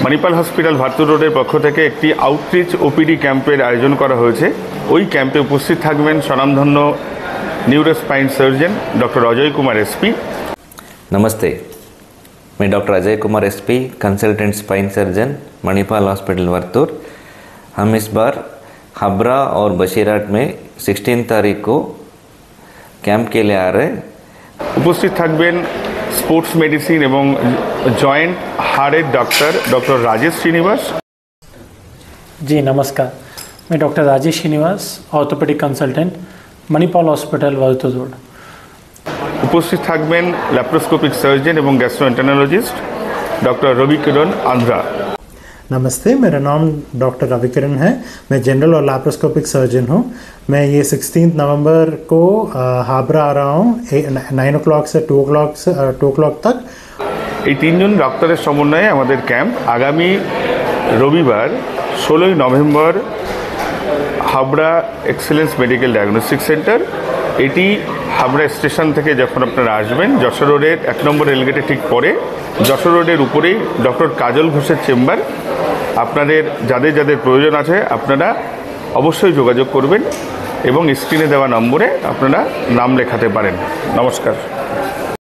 Manipal hospital ভারতুর রোডের পক্ষ থেকে একটি আউটরিচ ওপিডি ক্যাম্পের আয়োজন করা হয়েছে। ওই ক্যাম্পে উপস্থিত থাকবেন স্বনামধন্য neurospine surgeon doctor Ajay Kumar SP. नमस्ते, मैं doctor Ajay Kumar SP, consultant spine surgeon, Manipal hospital Varthur. हम इस बार हाबरा और बशीरहाट में 16 तारीख को कैंप के लिए आ रहे। उपस्थित থাকবেন स्पोर्ट्स मेडिसिन एवं जॉइंट हार्टेर डॉक्टर राजेश श्रीनिवास। जी नमस्कार, मैं doctor Rajesh Srinivas, orthopaedic consultant, Manipal hospital Varthur road. उपस्थित থাকবেন लैप्रोस्कोपिक सर्जन एवं गैस्ट्रोएंटेरोलॉजिस्ट डॉक्टर रविकिरण आंध्रा। नमस्ते, मेरा नाम डॉक्टर रविकिरण है। मैं जनरल और लैप्रोस्कोपिक सर्जन हूँ। मैं ये 16 नवंबर को हाबरा आ रहा हूँ 9 o'clock से 2 o'clock तक। এই তিনজন ডক্টরের সমন্বয়ে আমাদের ক্যাম্প আগামী রবিবার 16 November Habra excellence medical diagnostic centre. এটি হাবড়া স্টেশন থেকে যখন আপনারা আসবেন যশোর রোডের 1 নম্বর রেলগেটে ঠিক পরে যশোর রোডের উপরেই ডক্টর কাজল ঘোষের চেম্বার। আপনাদের যাদের যাদের প্রয়োজন আছে আপনারা অবশ্যই যোগাযোগ করবেন এবং স্ক্রিনে দেওয়া নম্বরে আপনারা নাম লেখাতে পারেন। নমস্কার।